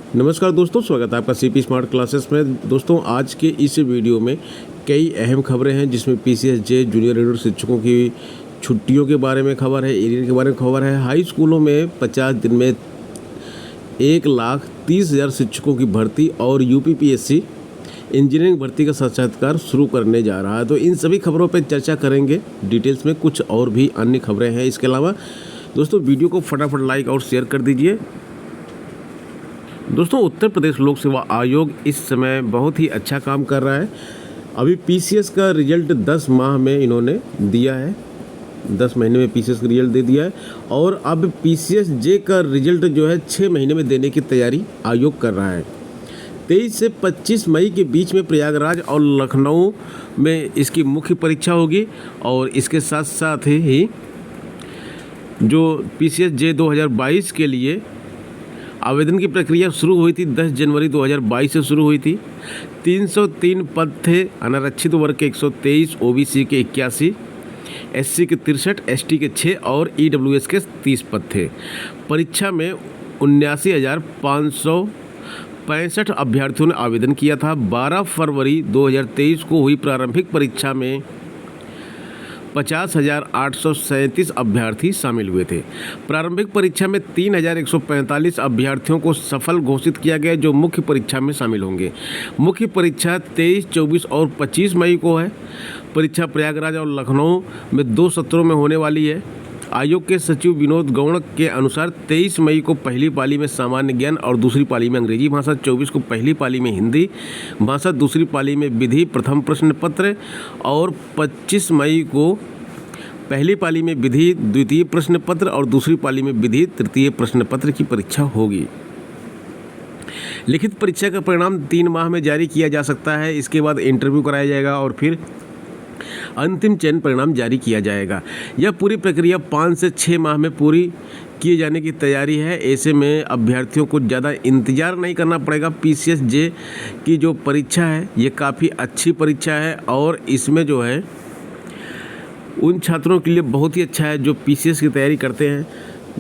नमस्कार दोस्तों, स्वागत है आपका सीपी स्मार्ट क्लासेस में। दोस्तों, आज के इस वीडियो में कई अहम खबरें हैं, जिसमें पीसीएसजे जूनियर एडेड शिक्षकों की छुट्टियों के बारे में खबर है, एरियर के बारे में खबर है। हाई स्कूलों में 50 दिन में 1,30,000 शिक्षकों की भर्ती और यूपीपीएससी इंजीनियरिंग भर्ती का साक्षात्कार शुरू करने जा रहा है। तो इन सभी खबरों पर चर्चा करेंगे डिटेल्स में। कुछ और भी अन्य खबरें हैं इसके अलावा। दोस्तों, वीडियो को फटाफट लाइक और शेयर कर दीजिए। दोस्तों, उत्तर प्रदेश लोक सेवा आयोग इस समय बहुत ही अच्छा काम कर रहा है। अभी पीसीएस का रिजल्ट 10 माह में इन्होंने दिया है, 10 महीने में पीसीएस का रिजल्ट दे दिया है। और अब पीसीएसजे का रिजल्ट जो है 6 महीने में देने की तैयारी आयोग कर रहा है। 23 से 25 मई के बीच में प्रयागराज और लखनऊ में इसकी मुख्य परीक्षा होगी। और इसके साथ साथ ही जो पीसीएसजे 2022 के लिए आवेदन की प्रक्रिया शुरू हुई थी, 10 जनवरी 2022 से शुरू हुई थी। 303 पद थे। अनारक्षित वर्ग के 123, ओबीसी के 81, एससी के 63, एसटी के 6 और ईडब्ल्यूएस के 30 पद थे। परीक्षा में 79,565 अभ्यर्थियों ने आवेदन किया था। 12 फरवरी 2023 को हुई प्रारंभिक परीक्षा में 50,837 अभ्यर्थी शामिल हुए थे। प्रारंभिक परीक्षा में 3,145 अभ्यर्थियों को सफल घोषित किया गया, जो मुख्य परीक्षा में शामिल होंगे। मुख्य परीक्षा 23, 24 और 25 मई को है। परीक्षा प्रयागराज और लखनऊ में 2 सत्रों में होने वाली है। आयोग के सचिव विनोद गौड़ के अनुसार 23 मई को पहली पाली में सामान्य ज्ञान और दूसरी पाली में अंग्रेजी भाषा, 24 को पहली पाली में हिंदी भाषा, दूसरी पाली में विधि प्रथम प्रश्न पत्र और 25 मई को पहली पाली में विधि द्वितीय प्रश्न पत्र और दूसरी पाली में विधि तृतीय प्रश्न पत्र की परीक्षा होगी। लिखित परीक्षा का परिणाम 3 माह में जारी किया जा सकता है। इसके बाद इंटरव्यू कराया जाएगा और फिर अंतिम चयन परिणाम जारी किया जाएगा। यह पूरी प्रक्रिया 5 से 6 माह में पूरी किए जाने की तैयारी है। ऐसे में अभ्यर्थियों को ज़्यादा इंतज़ार नहीं करना पड़ेगा। पीसीएसजे की जो परीक्षा है ये काफ़ी अच्छी परीक्षा है और इसमें जो है उन छात्रों के लिए बहुत ही अच्छा है जो पीसीएस की तैयारी करते हैं,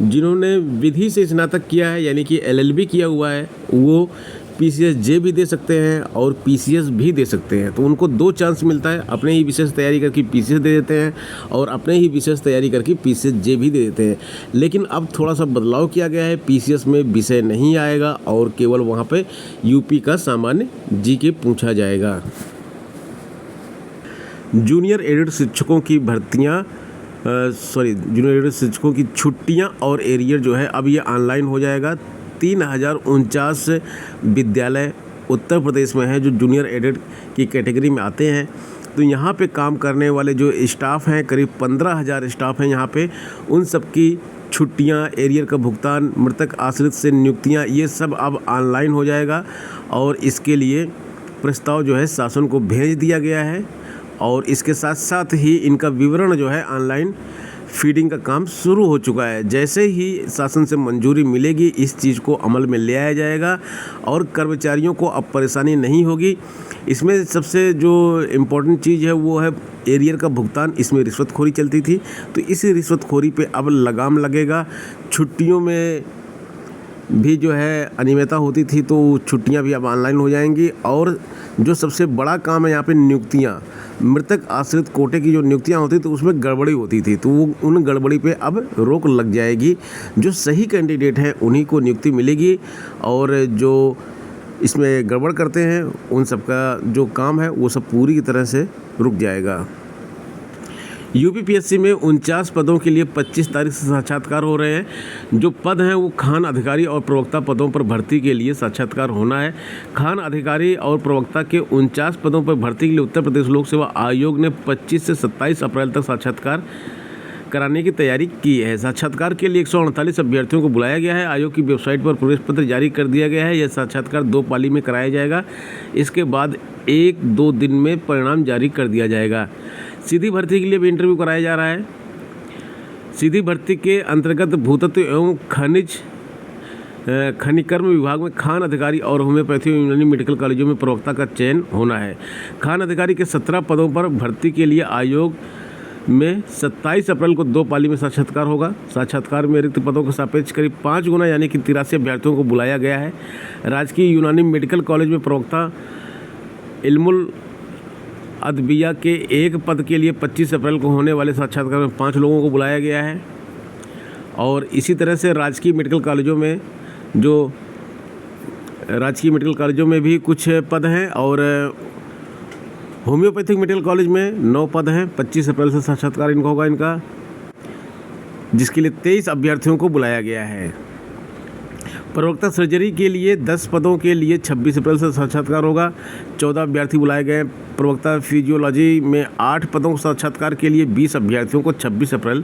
जिन्होंने विधि से स्नातक किया है यानी कि एलएलबी किया हुआ है, वो पीसीएसजे भी दे सकते हैं और पीसीएस भी दे सकते हैं। तो उनको 2 चांस मिलता है। अपने ही विशेष तैयारी करके पीसीएस दे देते हैं और अपने ही विशेष तैयारी करके पीसीएसजे भी दे देते हैं। लेकिन अब थोड़ा सा बदलाव किया गया है। पीसीएस में विषय नहीं आएगा और केवल वहाँ पे यूपी का सामान्य जीके पूछा जाएगा। जूनियर एडेड शिक्षकों की जूनियर एडेड शिक्षकों की छुट्टियाँ और एरियर जो है अब ये ऑनलाइन हो जाएगा। 3,049 विद्यालय उत्तर प्रदेश में है जो जूनियर एडेड की कैटेगरी में आते हैं। तो यहाँ पे काम करने वाले जो स्टाफ हैं, करीब 15,000 स्टाफ हैं यहाँ पे, उन सब की छुट्टियाँ, एरियर का भुगतान, मृतक आश्रित से नियुक्तियाँ, ये सब अब ऑनलाइन हो जाएगा। और इसके लिए प्रस्ताव जो है शासन को भेज दिया गया है और इसके साथ साथ ही इनका विवरण जो है ऑनलाइन फीडिंग का काम शुरू हो चुका है। जैसे ही शासन से मंजूरी मिलेगी इस चीज़ को अमल में ले आया जाएगा और कर्मचारियों को अब परेशानी नहीं होगी। इसमें सबसे जो इम्पोर्टेंट चीज़ है वो है एरियर का भुगतान। इसमें रिश्वतखोरी चलती थी, तो इस रिश्वतखोरी पे अब लगाम लगेगा। छुट्टियों में भी जो है अनियमितता होती थी, तो छुट्टियां भी अब ऑनलाइन हो जाएंगी। और जो सबसे बड़ा काम है यहाँ पे नियुक्तियाँ, मृतक आश्रित कोटे की जो नियुक्तियाँ होती तो उसमें गड़बड़ी होती थी, तो वो उन गड़बड़ी पे अब रोक लग जाएगी। जो सही कैंडिडेट हैं उन्हीं को नियुक्ति मिलेगी और जो इसमें गड़बड़ करते हैं उन सबका जो काम है वो सब पूरी तरह से रुक जाएगा। यूपीपीएससी में 49 पदों के लिए 25 तारीख से साक्षात्कार हो रहे हैं। जो पद हैं वो खान अधिकारी और प्रवक्ता पदों पर भर्ती के लिए साक्षात्कार होना है। खान अधिकारी और प्रवक्ता के 49 पदों पर भर्ती के लिए उत्तर प्रदेश लोक सेवा आयोग ने 25 से 27 अप्रैल तक साक्षात्कार कराने की तैयारी की है। साक्षात्कार के लिए 148 अभ्यर्थियों को बुलाया गया है। आयोग की वेबसाइट पर प्रवेश पत्र जारी कर दिया गया है। यह साक्षात्कार 2 पाली में कराया जाएगा। इसके बाद 1-2 दिन में परिणाम जारी कर दिया जाएगा। सीधी भर्ती के लिए भी इंटरव्यू कराया जा रहा है। सीधी भर्ती के अंतर्गत भूतत्व एवं खनिकर्म विभाग में खान अधिकारी और होम्योपैथी एवं यूनानी मेडिकल कॉलेजों में प्रवक्ता का चयन होना है। खान अधिकारी के 17 पदों पर भर्ती के लिए आयोग में 27 अप्रैल को 2 पाली में साक्षात्कार होगा। साक्षात्कार में रिक्त पदों के सापेक्ष करीब 5 गुना यानी कि 83 अभ्यर्थियों को बुलाया गया है। राजकीय यूनानी मेडिकल कॉलेज में प्रवक्ता इल्मुल अदबिया के एक पद के लिए 25 अप्रैल को होने वाले साक्षात्कार में 5 लोगों को बुलाया गया है। और इसी तरह से राजकीय मेडिकल कॉलेजों में भी कुछ पद हैं और होम्योपैथिक मेडिकल कॉलेज में 9 पद हैं। 25 अप्रैल से साक्षात्कार इनका होगा, जिसके लिए 23 अभ्यर्थियों को बुलाया गया है। प्रवक्ता सर्जरी के लिए 10 पदों के लिए 26 अप्रैल से साक्षात्कार होगा। 14 अभ्यर्थी बुलाए गए। प्रवक्ता फिजियोलॉजी में 8 पदों के साक्षात्कार के लिए 20 अभ्यर्थियों को 26 अप्रैल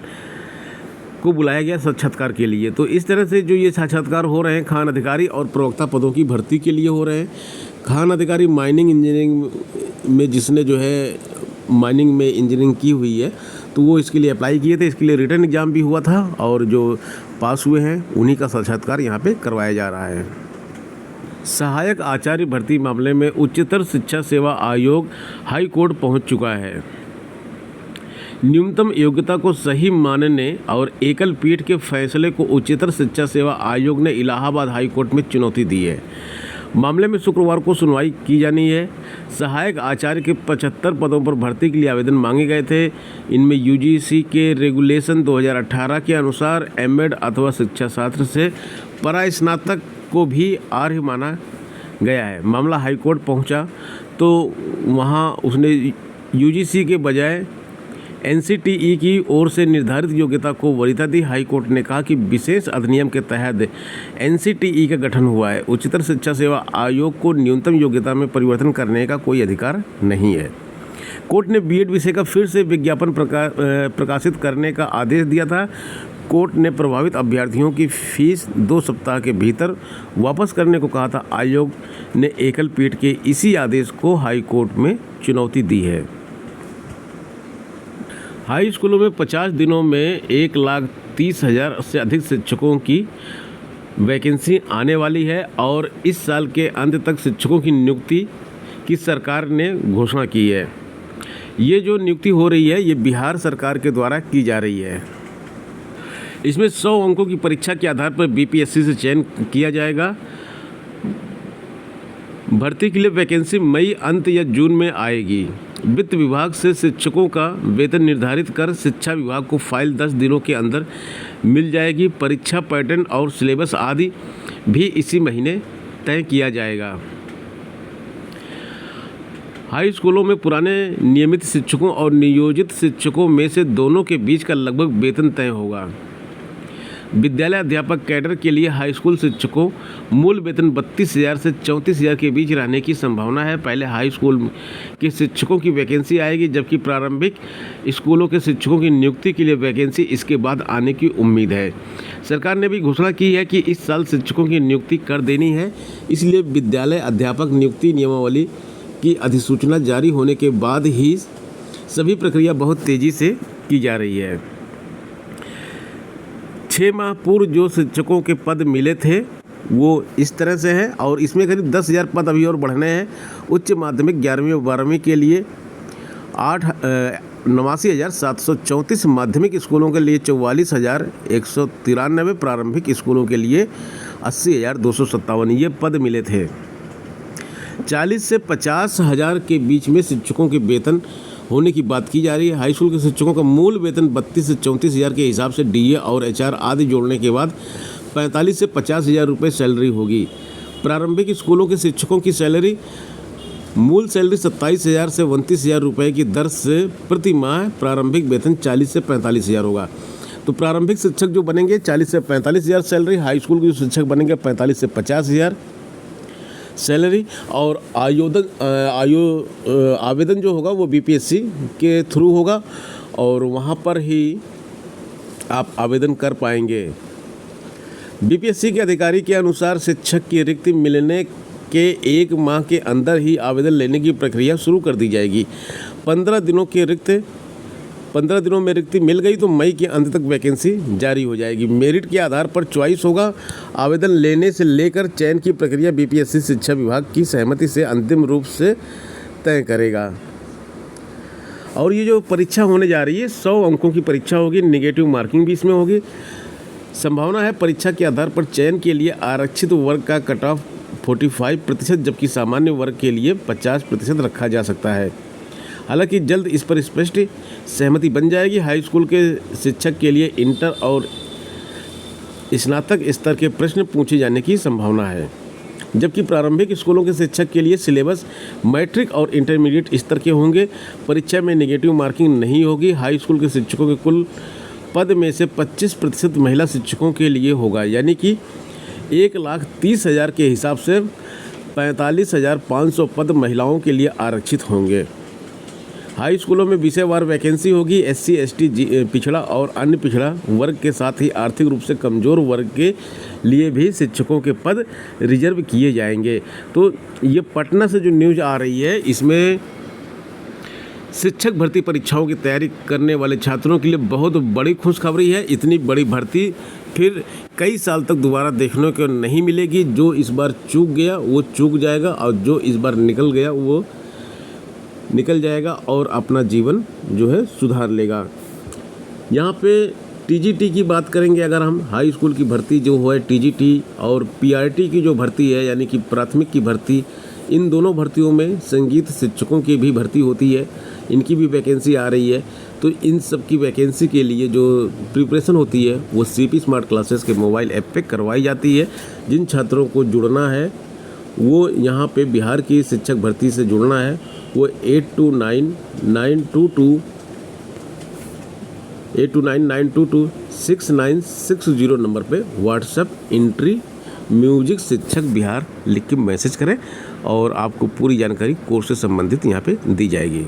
को बुलाया गया साक्षात्कार के लिए। तो इस तरह से जो ये साक्षात्कार हो रहे हैं खान अधिकारी और प्रवक्ता पदों की भर्ती के लिए हो रहे हैं। खान अधिकारी माइनिंग इंजीनियरिंग में जिसने जो है माइनिंग में इंजीनियरिंग की हुई है तो वो इसके लिए अप्लाई किए थे। इसके लिए रिटन एग्ज़ाम भी हुआ था और जो पास हुए हैं उन्हीं का साक्षात्कार यहाँ पे करवाया जा रहा है। सहायक आचार्य भर्ती मामले में उच्चतर शिक्षा सेवा आयोग हाई कोर्ट पहुँच चुका है। न्यूनतम योग्यता को सही मानने और एकल पीठ के फैसले को उच्चतर शिक्षा सेवा आयोग ने इलाहाबाद हाई कोर्ट में चुनौती दी है। मामले में शुक्रवार को सुनवाई की जानी है। सहायक आचार्य के 75 पदों पर भर्ती के लिए आवेदन मांगे गए थे। इनमें यूजीसी के रेगुलेशन 2018 के अनुसार एमएड अथवा शिक्षा शास्त्र से परास्नातक को भी अर्ह माना गया है। मामला हाई कोर्ट पहुंचा तो वहां उसने यूजीसी के बजाय एनसीटीई की ओर से निर्धारित योग्यता को वरीयता दी। हाई कोर्ट ने कहा कि विशेष अधिनियम के तहत एनसीटीई का गठन हुआ है। उच्चतर शिक्षा सेवा आयोग को न्यूनतम योग्यता में परिवर्तन करने का कोई अधिकार नहीं है। कोर्ट ने बीएड विषय का फिर से विज्ञापन प्रकाशित करने का आदेश दिया था। कोर्ट ने प्रभावित अभ्यर्थियों की फीस 2 सप्ताह के भीतर वापस करने को कहा था। आयोग ने एकल पीठ के इसी आदेश को हाई कोर्ट में चुनौती दी है। हाई स्कूलों में 50 दिनों में 1,30,000 से अधिक शिक्षकों की वैकेंसी आने वाली है और इस साल के अंत तक शिक्षकों की नियुक्ति की सरकार ने घोषणा की है। ये जो नियुक्ति हो रही है ये बिहार सरकार के द्वारा की जा रही है। इसमें 100 अंकों की परीक्षा के आधार पर बीपीएससी से चयन किया जाएगा। भर्ती के लिए वैकेंसी मई अंत या जून में आएगी। वित्त विभाग से शिक्षकों का वेतन निर्धारित कर शिक्षा विभाग को फाइल 10 दिनों के अंदर मिल जाएगी। परीक्षा पैटर्न और सिलेबस आदि भी इसी महीने तय किया जाएगा। हाई स्कूलों में पुराने नियमित शिक्षकों और नियोजित शिक्षकों में से दोनों के बीच का लगभग वेतन तय होगा। विद्यालय अध्यापक कैडर के लिए हाई स्कूल शिक्षकों मूल वेतन 32,000 से 34,000 के बीच रहने की संभावना है। पहले हाई स्कूल के शिक्षकों की वैकेंसी आएगी, जबकि प्रारंभिक स्कूलों के शिक्षकों की नियुक्ति के लिए वैकेंसी इसके बाद आने की उम्मीद है। सरकार ने भी घोषणा की है कि इस साल शिक्षकों की नियुक्ति कर देनी है। इसलिए विद्यालय अध्यापक नियुक्ति नियमावली की अधिसूचना जारी होने के बाद ही सभी प्रक्रिया बहुत तेज़ी से की जा रही है। 6 माह पूर्व जो शिक्षकों के पद मिले थे वो इस तरह से है और इसमें करीब 10,000 पद अभी और बढ़ने हैं। उच्च माध्यमिक 11वीं और 12वीं के लिए 89,734, माध्यमिक स्कूलों के लिए 44,193, प्रारंभिक स्कूलों के लिए 80,257 ये पद मिले थे। 40 से 50,000 के बीच में शिक्षकों के वेतन होने की बात की जा रही है। हाई स्कूल के शिक्षकों का मूल वेतन 32 से 34,000 के हिसाब से डीए और एचआर आदि जोड़ने के बाद 45 से 50,000 रुपये सैलरी होगी। प्रारंभिक स्कूलों के शिक्षकों की सैलरी मूल सैलरी 27,000 से 29,000 रुपये की दर से प्रति माह प्रारंभिक वेतन 40 से 45,000 होगा। तो प्रारंभिक शिक्षक जो बनेंगे 40 से 45,000 सैलरी, हाई स्कूल के जो शिक्षक बनेंगे 45 से 50,000 सैलरी। और आवेदन जो होगा वो बीपीएससी के थ्रू होगा और वहाँ पर ही आप आवेदन कर पाएंगे। बीपीएससी के अधिकारी के अनुसार शिक्षक की रिक्ति मिलने के 1 माह के अंदर ही आवेदन लेने की प्रक्रिया शुरू कर दी जाएगी। 15 दिनों में रिक्ति मिल गई तो मई के अंत तक वैकेंसी जारी हो जाएगी। मेरिट के आधार पर चॉइस होगा। आवेदन लेने से लेकर चयन की प्रक्रिया बीपीएससी शिक्षा विभाग की सहमति से अंतिम रूप से तय करेगा। और ये जो परीक्षा होने जा रही है 100 अंकों की परीक्षा होगी, नेगेटिव मार्किंग भी इसमें होगी। संभावना है परीक्षा के आधार पर चयन के लिए आरक्षित वर्ग का कट ऑफ 45% जबकि सामान्य वर्ग के लिए 50% रखा जा सकता है। हालांकि जल्द इस पर स्पष्ट सहमति बन जाएगी। हाई स्कूल के शिक्षक के लिए इंटर और स्नातक स्तर के प्रश्न पूछे जाने की संभावना है, जबकि प्रारंभिक स्कूलों के शिक्षक के लिए सिलेबस मैट्रिक और इंटरमीडिएट स्तर के होंगे। परीक्षा में नेगेटिव मार्किंग नहीं होगी। हाई स्कूल के शिक्षकों के कुल पद में से 25% महिला शिक्षकों के लिए होगा, यानी कि 1,30,000 के हिसाब से 45,500 पद महिलाओं के लिए आरक्षित होंगे। हाई स्कूलों में विषयवार वैकेंसी होगी। SC ST पिछड़ा और अन्य पिछड़ा वर्ग के साथ ही आर्थिक रूप से कमज़ोर वर्ग के लिए भी शिक्षकों के पद रिजर्व किए जाएंगे। तो ये पटना से जो न्यूज़ आ रही है, इसमें शिक्षक भर्ती परीक्षाओं की तैयारी करने वाले छात्रों के लिए बहुत बड़ी खुशखबरी है। इतनी बड़ी भर्ती फिर कई साल तक दोबारा देखने को नहीं मिलेगी। जो इस बार चूक गया वो चूक जाएगा, और जो इस बार निकल गया वो निकल जाएगा और अपना जीवन जो है सुधार लेगा। यहाँ पे TGT की बात करेंगे अगर हम, हाई स्कूल की भर्ती जो है TGT और PRT की जो भर्ती है यानी कि प्राथमिक की भर्ती, इन दोनों भर्तियों में संगीत शिक्षकों की भी भर्ती होती है, इनकी भी वैकेंसी आ रही है। तो इन सब की वैकेंसी के लिए जो प्रिपरेशन होती है वो CP स्मार्ट क्लासेस के मोबाइल ऐप पे करवाई जाती है। जिन छात्रों को जुड़ना है वो यहाँ पे बिहार की शिक्षक भर्ती से जुड़ना है, वो 8299226960 नंबर पे व्हाट्सएप एंट्री म्यूजिक शिक्षक बिहार लिख के मैसेज करें और आपको पूरी जानकारी कोर्स से संबंधित यहाँ पे दी जाएगी।